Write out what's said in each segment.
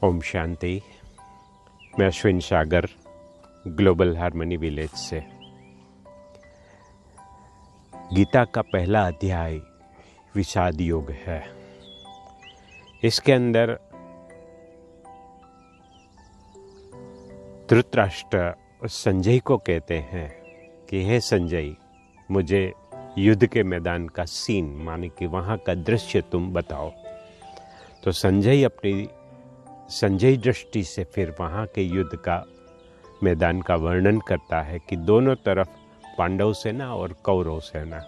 ओम शांति। मैं अश्विन सागर global harmony village से। गीता का पहला अध्याय विषाद योग है। इसके अंदर धृतराष्ट्र संजय को कहते हैं कि हे संजय, मुझे युद्ध के मैदान का सीन माने कि वहाँ का दृश्य तुम बताओ। तो संजय अपनी दृष्टि से फिर वहाँ के युद्ध का मैदान का वर्णन करता है कि दोनों तरफ पांडव सेना और कौरव सेना।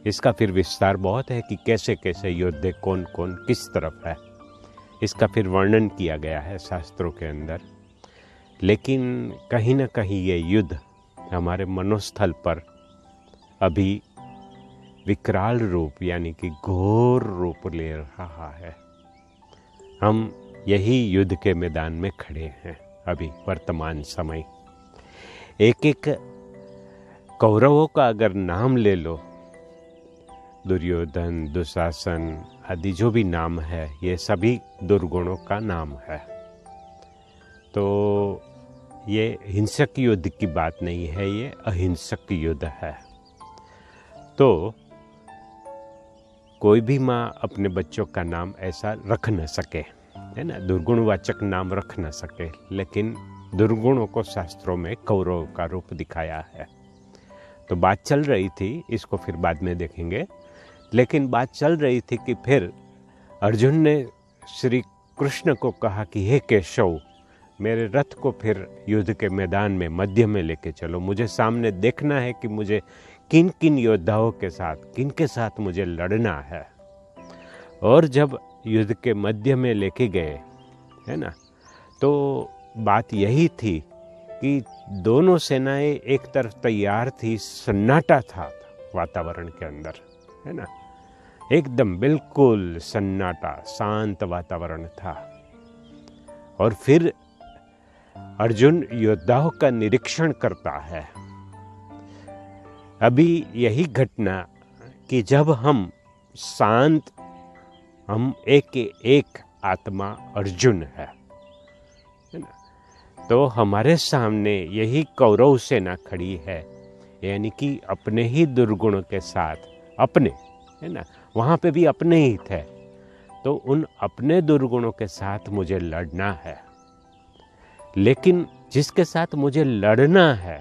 इसका फिर विस्तार बहुत है कि कैसे कैसे योद्धे कौन कौन किस तरफ है, इसका फिर वर्णन किया गया है शास्त्रों के अंदर। लेकिन कहीं ना कहीं ये युद्ध हमारे मनोस्थल पर अभी विकराल रूप यानी कि घोर रूप ले रहा है। हम यही युद्ध के मैदान में खड़े हैं अभी वर्तमान समय। एक एक कौरवों का अगर नाम ले लो, दुर्योधन, दुशासन आदि जो भी नाम है, ये सभी दुर्गुणों का नाम है। तो ये हिंसक युद्ध की बात नहीं है, ये अहिंसक युद्ध है। तो कोई भी माँ अपने बच्चों का नाम ऐसा रख न सके, है ना, दुर्गुणवाचक नाम रख न सके, लेकिन दुर्गुणों को शास्त्रों में कौरव का रूप दिखाया है। तो बात चल रही थी, इसको फिर बाद में देखेंगे, लेकिन बात चल रही थी कि फिर अर्जुन ने श्री कृष्ण को कहा कि हे केशव, मेरे रथ को फिर युद्ध के मैदान में मध्य में लेके चलो। मुझे सामने देखना है कि मुझे किन किन योद्धाओं के साथ, किन के साथ मुझे लड़ना है। और जब युद्ध के मध्य में लेके गए, है ना, तो बात यही थी कि दोनों सेनाएं एक तरफ तैयार थी, सन्नाटा था वातावरण के अंदर, है ना, एकदम बिल्कुल सन्नाटा, शांत वातावरण था। और फिर अर्जुन योद्धाओं का निरीक्षण करता है। अभी यही घटना कि जब हम शांत, हम एक आत्मा अर्जुन है ना, तो हमारे सामने यही कौरव सेना खड़ी है, यानी कि अपने ही दुर्गुणों के साथ, अपने, है ना, वहाँ पे भी अपने ही थे, तो उन अपने दुर्गुणों के साथ मुझे लड़ना है। लेकिन जिसके साथ मुझे लड़ना है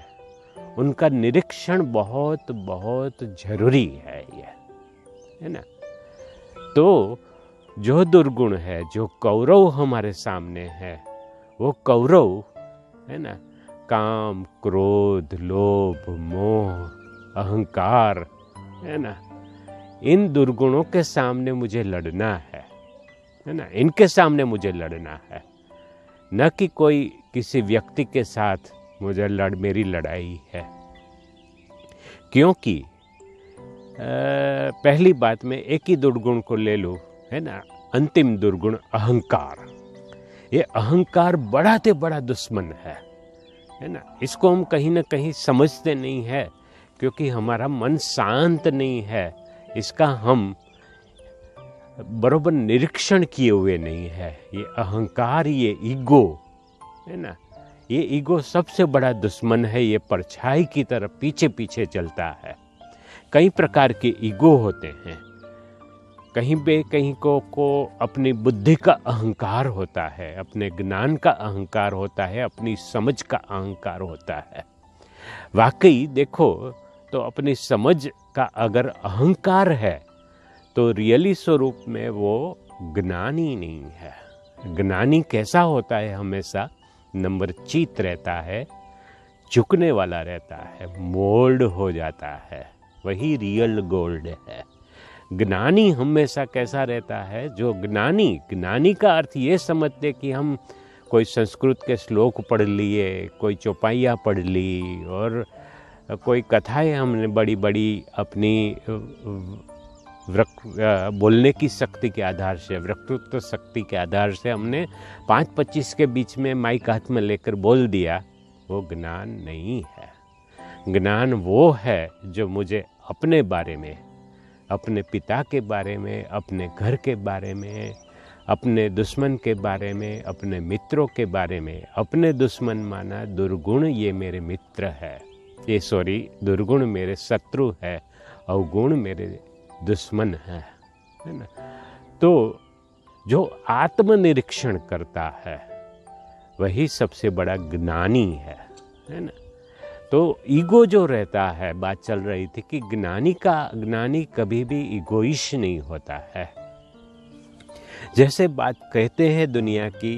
उनका निरीक्षण बहुत बहुत जरूरी है, ये, है ना। तो जो दुर्गुण है, जो कौरव हमारे सामने है, वो कौरव, है ना, काम, क्रोध, लोभ, मोह, अहंकार, है ना, इन दुर्गुणों के सामने मुझे लड़ना है ना, इनके सामने मुझे लड़ना है, न कि कोई किसी व्यक्ति के साथ मुझे मेरी लड़ाई है। क्योंकि पहली बात में एक ही दुर्गुण को ले लो, है ना, अंतिम दुर्गुण अहंकार। ये अहंकार बड़ा से बड़ा दुश्मन है ना। इसको हम कहीं ना कहीं समझते नहीं है, क्योंकि हमारा मन शांत नहीं है, इसका हम बरोबर निरीक्षण किए हुए नहीं है। ये अहंकार, ये ईगो, है ना, ये ईगो सबसे बड़ा दुश्मन है। ये परछाई की तरफ पीछे पीछे चलता है। कई प्रकार के ईगो होते हैं। कहीं पे कहीं को अपनी बुद्धि का अहंकार होता है, अपने ज्ञान का अहंकार होता है, अपनी समझ का अहंकार होता है। वाकई देखो तो अपनी समझ का अगर अहंकार है तो रियली स्वरूप में वो ज्ञानी नहीं है। ज्ञानी कैसा होता है? हमेशा नंबर चित रहता है, झुकने वाला रहता है, मोल्ड हो जाता है, वही रियल गोल्ड है। ज्ञानी हमेशा कैसा रहता है? जो ज्ञानी का अर्थ ये समझते कि हम कोई संस्कृत के श्लोक पढ़ लिए, कोई चौपाइयाँ पढ़ ली, और कोई कथाएं हमने बड़ी बड़ी अपनी बोलने की शक्ति के आधार से, वक्तृत्व शक्ति के आधार से हमने 5-25 के बीच में माइक हाथ में लेकर बोल दिया। वो ज्ञान नहीं है। ज्ञान वो है जो मुझे अपने बारे में, अपने पिता के बारे में, अपने घर के बारे में, अपने दुश्मन के बारे में, अपने मित्रों के बारे में अपने दुश्मन माना, दुर्गुण ये मेरे मित्र है, दुर्गुण मेरे शत्रु है, अवगुण मेरे दुश्मन है ना। तो जो आत्मनिरीक्षण करता है वही सबसे बड़ा ज्ञानी है ना। तो ईगो जो रहता है, बात चल रही थी कि ज्ञानी कभी भी ईगोइश नहीं होता है। जैसे बात कहते हैं दुनिया की,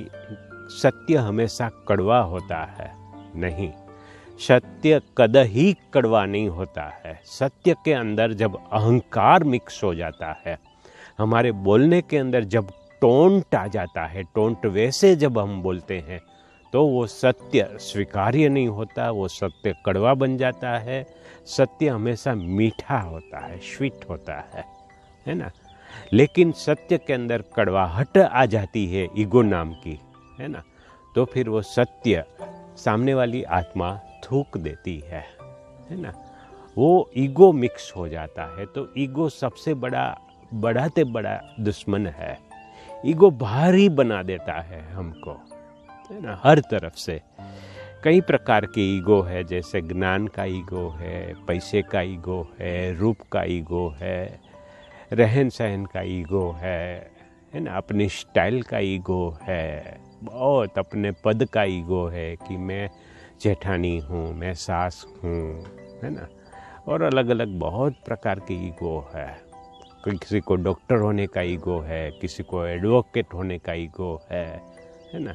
सत्य हमेशा कड़वा होता है, नहीं, सत्य कदही कड़वा नहीं होता है। सत्य के अंदर जब अहंकार मिक्स हो जाता है, हमारे बोलने के अंदर जब टोंट आ जाता है, टोंट वैसे जब हम बोलते हैं तो वो सत्य स्वीकार्य नहीं होता, वो सत्य कड़वा बन जाता है। सत्य हमेशा मीठा होता है, स्वीट होता है ना। लेकिन सत्य के अंदर कड़वाहट आ जाती है ईगो नाम की, है ना, तो फिर वो सत्य सामने वाली आत्मा थूक देती है ना। वो ईगो मिक्स हो जाता है। तो ईगो सबसे बढ़ाते बड़ा दुश्मन है। ईगो भारी बना देता है हमको, है ना, हर तरफ से। कई प्रकार के ईगो है, जैसे ज्ञान का ईगो है, पैसे का ईगो है, रूप का ईगो है, रहन सहन का ईगो है ना, अपनी स्टाइल का ईगो है, बहुत अपने पद का ईगो है कि मैं जेठानी हूँ, मैं सास हूँ, है ना। और अलग अलग बहुत प्रकार के ईगो है। किसी को डॉक्टर होने का ईगो है, किसी को एडवोकेट होने का ईगो है ना।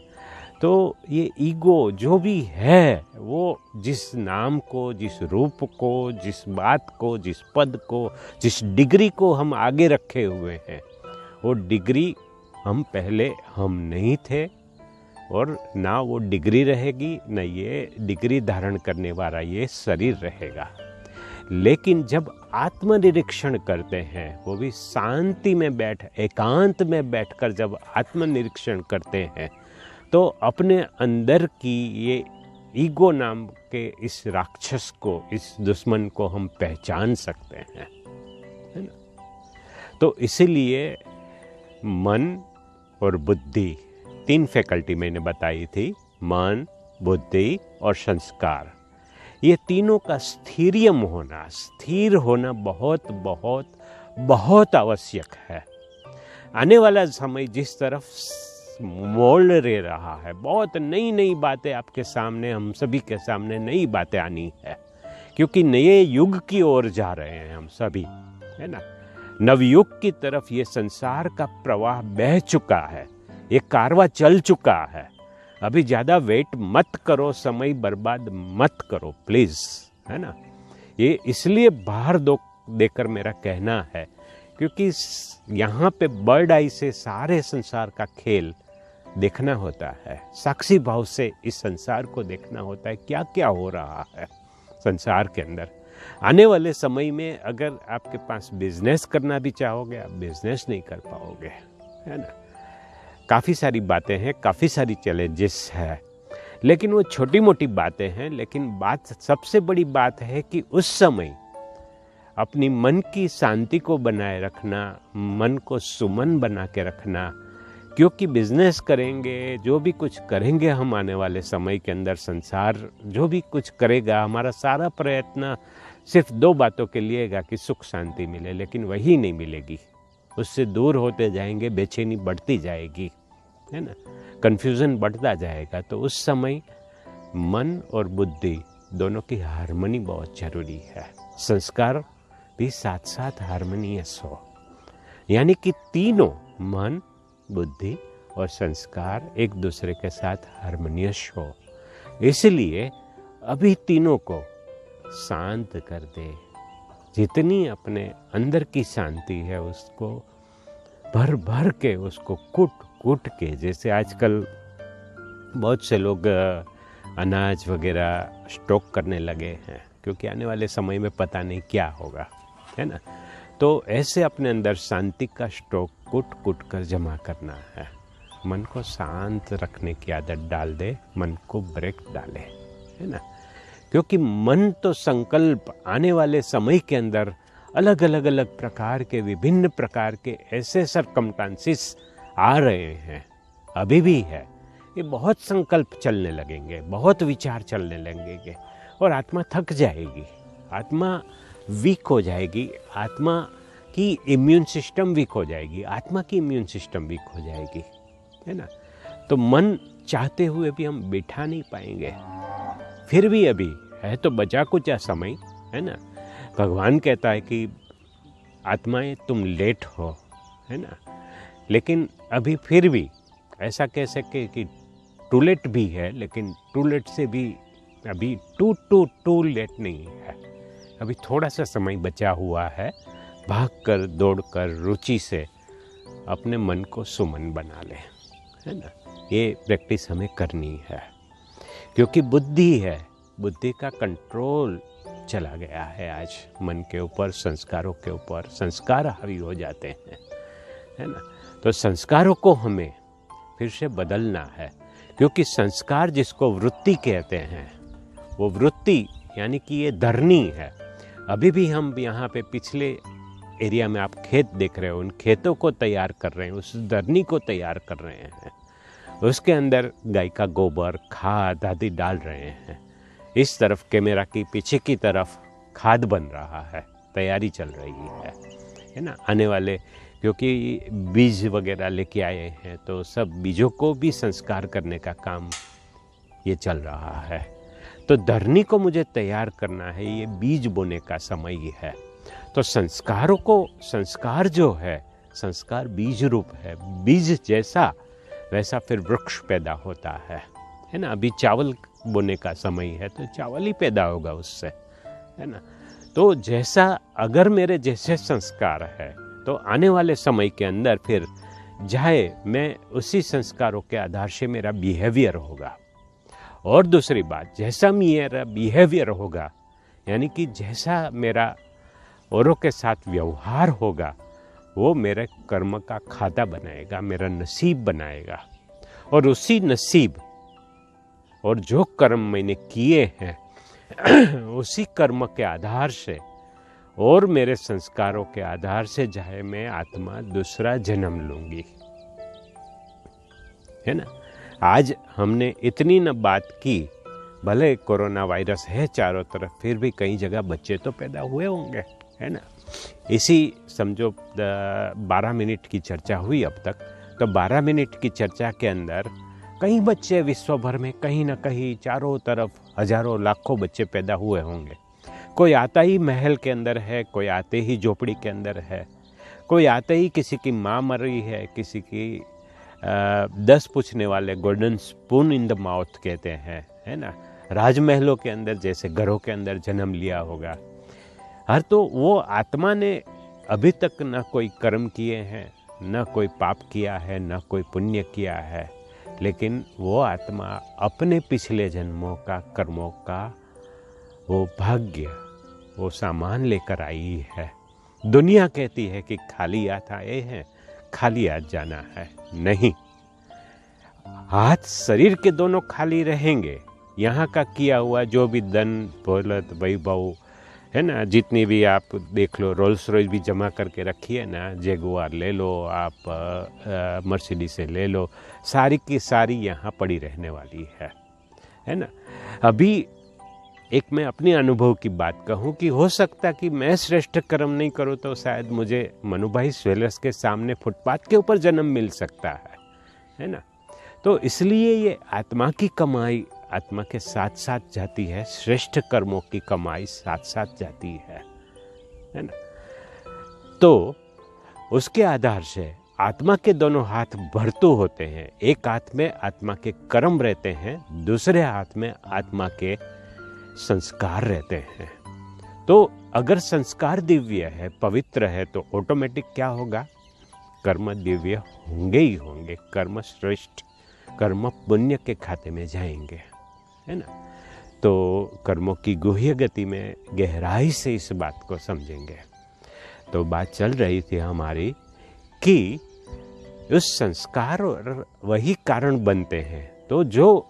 तो ये ईगो जो भी है, वो जिस नाम को, जिस रूप को, जिस बात को, जिस पद को, जिस डिग्री को हम आगे रखे हुए हैं, वो डिग्री पहले हम नहीं थे, और ना वो डिग्री रहेगी, न ये डिग्री धारण करने वाला ये शरीर रहेगा। लेकिन जब आत्मनिरीक्षण करते हैं, वो भी शांति में एकांत में बैठकर जब आत्मनिरीक्षण करते हैं, तो अपने अंदर की ये ईगो नाम के इस राक्षस को, इस दुश्मन को हम पहचान सकते हैं, है ना। तो इसीलिए मन और बुद्धि, 3 फैकल्टी मैंने बताई थी, मन, बुद्धि और संस्कार। ये तीनों का स्थिर होना बहुत बहुत बहुत आवश्यक है। आने वाला समय जिस तरफ मोड़ ले रहा है, बहुत नई नई बातें आपके सामने, हम सभी के सामने नई बातें आनी है, क्योंकि नए युग की ओर जा रहे हैं हम सभी, है ना। नवयुग की तरफ ये संसार का प्रवाह बह चुका है, ये कारवां चल चुका है। अभी ज़्यादा वेट मत करो, समय बर्बाद मत करो प्लीज़, है ना। ये इसलिए बाहर देकर मेरा कहना है, क्योंकि यहाँ पे बर्ड आई से सारे संसार का खेल देखना होता है, साक्षी भाव से इस संसार को देखना होता है, क्या क्या हो रहा है संसार के अंदर। आने वाले समय में अगर आपके पास बिजनेस करना भी चाहोगे, आप बिजनेस नहीं कर पाओगे, है ना। काफ़ी सारी बातें हैं, काफ़ी सारी चैलेंजेस है, लेकिन वो छोटी मोटी बातें हैं। लेकिन सबसे बड़ी बात है कि उस समय अपनी मन की शांति को बनाए रखना, मन को सुमन बना के रखना, क्योंकि बिजनेस करेंगे, जो भी कुछ करेंगे हम आने वाले समय के अंदर, संसार जो भी कुछ करेगा, हमारा सारा प्रयत्न सिर्फ 2 बातों के लिए होगा कि सुख शांति मिले, लेकिन वही नहीं मिलेगी। उससे दूर होते जाएंगे, बेचैनी बढ़ती जाएगी, है ना, कन्फ्यूज़न बढ़ता जाएगा। तो उस समय मन और बुद्धि दोनों की हार्मनी बहुत ज़रूरी है। संस्कार भी साथ साथ हार्मोनियस हो, यानी कि तीनों, मन, बुद्धि और संस्कार एक दूसरे के साथ हार्मोनियस हो। इसलिए अभी तीनों को शांत कर दे। जितनी अपने अंदर की शांति है उसको भर भर के, उसको कूट के, जैसे आजकल बहुत से लोग अनाज वगैरह स्टॉक करने लगे हैं, क्योंकि आने वाले समय में पता नहीं क्या होगा, है ना। तो ऐसे अपने अंदर शांति का स्टॉक कूट कर जमा करना है। मन को शांत रखने की आदत डाल दे, मन को ब्रेक डाले, है ना। क्योंकि मन तो संकल्प आने वाले समय के अंदर अलग अलग प्रकार के, विभिन्न प्रकार के ऐसे सरकमस्टांसेस आ रहे हैं, अभी भी है, ये बहुत संकल्प चलने लगेंगे, बहुत विचार चलने लगेंगे और आत्मा थक जाएगी, आत्मा वीक हो जाएगी, आत्मा की इम्यून सिस्टम वीक हो जाएगी, आत्मा की इम्यून सिस्टम वीक हो जाएगी, है ना। तो मन चाहते हुए भी हम बिठा नहीं पाएंगे। फिर भी अभी है तो बचा कुछ समय, है ना। भगवान कहता है कि आत्माएं तुम लेट हो, है ना, लेकिन अभी फिर भी ऐसा कह सके कि टू लेट भी है, लेकिन टू लेट से भी अभी टू लेट नहीं है। अभी थोड़ा सा समय बचा हुआ है, भागकर दौड़कर रुचि से अपने मन को सुमन बना ले, है ना। ये प्रैक्टिस हमें करनी है, क्योंकि बुद्धि है, बुद्धि का कंट्रोल चला गया है आज मन के ऊपर, संस्कारों के ऊपर, संस्कार हावी हो जाते हैं, है ना। तो संस्कारों को हमें फिर से बदलना है, क्योंकि संस्कार जिसको वृत्ति कहते हैं, वो वृत्ति यानी कि ये धरनी है। अभी भी हम यहाँ पे पिछले एरिया में आप खेत देख रहे हो, उन खेतों को तैयार कर रहे हैं, उस धरनी को तैयार कर रहे हैं, उसके अंदर गाय का गोबर, खाद आदि डाल रहे हैं। इस तरफ कैमरा की पीछे की तरफ खाद बन रहा है, तैयारी चल रही है ना। आने वाले, क्योंकि बीज वगैरह लेके आए हैं, तो सब बीजों को भी संस्कार करने का काम ये चल रहा है। तो धरनी को मुझे तैयार करना है, ये बीज बोने का समय ही है। तो संस्कारों को, संस्कार जो है, संस्कार बीज रूप है, बीज जैसा वैसा फिर वृक्ष पैदा होता है ना। अभी चावल बोने का समय है, तो चावल ही पैदा होगा उससे, है ना। तो जैसा अगर मेरे जैसे संस्कार है, तो आने वाले समय के अंदर फिर चाहे मैं उसी संस्कारों के आधार से मेरा बिहेवियर होगा। और दूसरी बात, जैसा मेरा बिहेवियर होगा, यानी कि जैसा मेरा औरों के साथ व्यवहार होगा, वो मेरे कर्म का खाता बनाएगा, मेरा नसीब बनाएगा। और उसी नसीब और जो कर्म मैंने किए हैं उसी कर्म के आधार से और मेरे संस्कारों के आधार से चाहे मैं आत्मा दूसरा जन्म लूंगी, है ना। आज हमने इतनी न बात की, भले कोरोना वायरस है चारों तरफ, फिर भी कई जगह बच्चे तो पैदा हुए होंगे, है ना। इसी समझो 12 मिनट की चर्चा हुई अब तक, तो 12 मिनट की चर्चा के अंदर कई बच्चे विश्व भर में कहीं ना कहीं चारों तरफ हजारों लाखों बच्चे पैदा हुए होंगे। कोई आता ही महल के अंदर है, कोई आते ही झोपड़ी के अंदर है, कोई आते ही किसी की माँ मर रही है, किसी की 10 पूछने वाले golden spoon in the mouth कहते हैं, है ना। राजमहलों के अंदर जैसे घरों के अंदर जन्म लिया होगा। हर तो वो आत्मा ने अभी तक न कोई कर्म किए हैं, न कोई पाप किया है, न कोई पुण्य किया है, लेकिन वो आत्मा अपने पिछले जन्मों का कर्मों का वो भाग्य, वो सामान लेकर आई है। दुनिया कहती है कि खाली हाथ आए हैं, खाली हाथ जाना है। नहीं, हाथ शरीर के दोनों खाली रहेंगे। यहाँ का किया हुआ जो भी धन दौलत वैभव है ना, जितनी भी आप देख लो, रोल्स रॉयस भी जमा करके रखी है ना, जैगुआर ले लो आप, मर्सिडीज से ले लो, सारी की सारी यहाँ पड़ी रहने वाली है ना। अभी एक मैं अपने अनुभव की बात कहूँ कि हो सकता कि मैं श्रेष्ठ कर्म नहीं करूँ तो शायद मुझे मनुभाई ज्वेलर्स के सामने फुटपाथ के ऊपर जन्म मिल सकता है ना। तो इसलिए ये आत्मा की कमाई आत्मा के साथ साथ जाती है, श्रेष्ठ कर्मों की कमाई साथ साथ जाती है ना। तो उसके आधार से आत्मा के दोनों हाथ भरतू होते हैं। एक हाथ में आत्मा के कर्म रहते हैं, दूसरे हाथ में आत्मा के संस्कार रहते हैं। तो अगर संस्कार दिव्य है, पवित्र है, तो ऑटोमेटिक क्या होगा, कर्म दिव्य होंगे ही होंगे, कर्म श्रेष्ठ, कर्म पुण्य के खाते में जाएंगे, है ना। तो कर्मों की गुह्य गति में गहराई से इस बात को समझेंगे। तो बात चल रही थी हमारी कि उस संस्कार और वही कारण बनते हैं। तो जो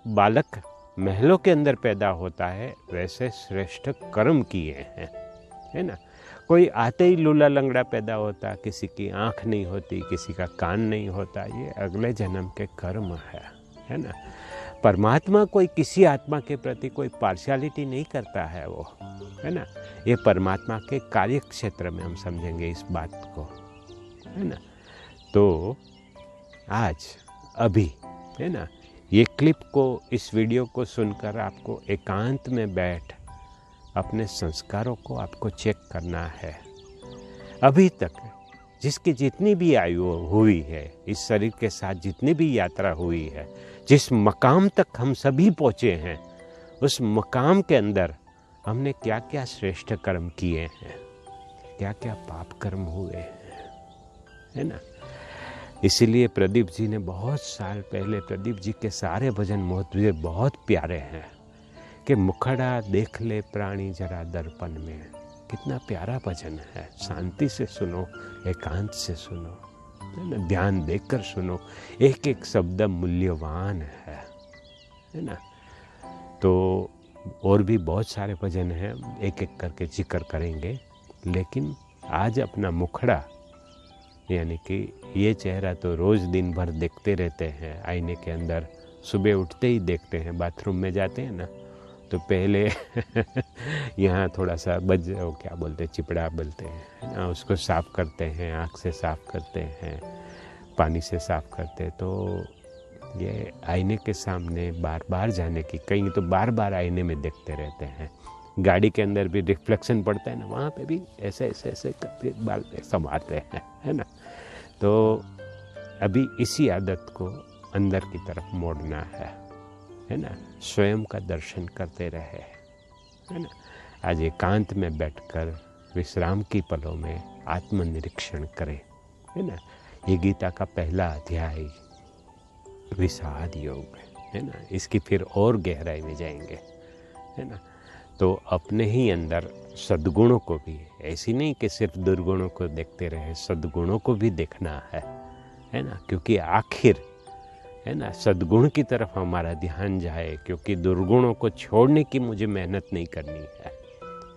बालक महलों के अंदर पैदा होता है, वैसे श्रेष्ठ कर्म किए हैं, है ना। कोई आते ही लूला लंगड़ा पैदा होता, किसी की आँख नहीं होती, किसी का कान नहीं होता, ये अगले जन्म के कर्म है ना। परमात्मा कोई किसी आत्मा के प्रति कोई पार्शियलिटी नहीं करता है वो, है ना। ये परमात्मा के कार्य क्षेत्र में हम समझेंगे इस बात को, है ना। तो आज अभी, है ना, ये क्लिप को, इस वीडियो को सुनकर आपको एकांत में बैठ अपने संस्कारों को आपको चेक करना है। अभी तक जिसकी जितनी भी आयु हुई है, इस शरीर के साथ जितनी भी यात्रा हुई है, जिस मकाम तक हम सभी पहुँचे हैं, उस मकाम के अंदर हमने क्या क्या श्रेष्ठ कर्म किए हैं, क्या क्या पाप कर्म हुए हैं, है ना। इसीलिए प्रदीप जी ने बहुत साल पहले, प्रदीप जी के सारे भजन मुझे बहुत प्यारे हैं कि मुखड़ा देख ले प्राणी जरा दर्पण में। कितना प्यारा भजन है, शांति से सुनो, एकांत से सुनो, है ना, ध्यान देकर सुनो, एक एक शब्द मूल्यवान है ना। तो और भी बहुत सारे भजन हैं, एक एक करके जिक्र करेंगे, लेकिन आज अपना मुखड़ा, यानी कि ये चेहरा तो रोज़ दिन भर देखते रहते हैं आईने के अंदर, सुबह उठते ही देखते हैं, बाथरूम में जाते हैं ना तो पहले यहाँ थोड़ा सा क्या बोलते हैं, चिपड़ा बोलते हैं ना, उसको साफ़ करते हैं, आँख से साफ़ करते हैं, पानी से साफ़ करते हैं। तो ये आईने के सामने बार बार जाने की, कहीं तो बार बार आईने में देखते रहते हैं। गाड़ी के अंदर भी रिफ्लेक्शन पड़ता है ना, वहाँ पे भी ऐसे ऐसे ऐसे करके बाल संवारते हैं, है ना। तो अभी इसी आदत को अंदर की तरफ मोड़ना है ना। स्वयं का दर्शन करते रहे, है ना। आज एकांत में बैठकर विश्राम की पलों में आत्मनिरीक्षण करें, है ना। ये गीता का पहला अध्याय विषाद योग है ना, इसकी फिर और गहराई में जाएंगे, है ना। तो अपने ही अंदर सद्गुणों को भी, ऐसी नहीं कि सिर्फ दुर्गुणों को देखते रहे, सद्गुणों को भी देखना है ना। क्योंकि आखिर, है ना, सद्गुण की तरफ हमारा ध्यान जाए, क्योंकि दुर्गुणों को छोड़ने की मुझे मेहनत नहीं करनी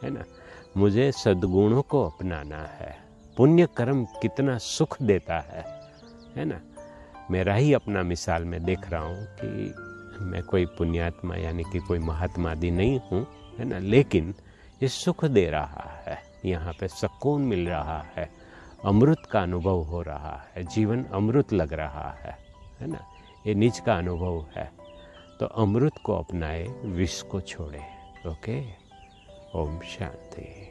है ना। मुझे सद्गुणों को अपनाना है। पुण्य कर्म कितना सुख देता है ना। मेरा ही अपना मिसाल में देख रहा हूँ कि मैं कोई पुण्यात्मा यानी कि कोई महात्मा आदि नहीं हूँ, है ना, लेकिन ये सुख दे रहा है, यहाँ पे सुकून मिल रहा है, अमृत का अनुभव हो रहा है, जीवन अमृत लग रहा है ना। ये निज का अनुभव है, तो अमृत को अपनाए, विष को छोड़े। ओके, ओम शांति।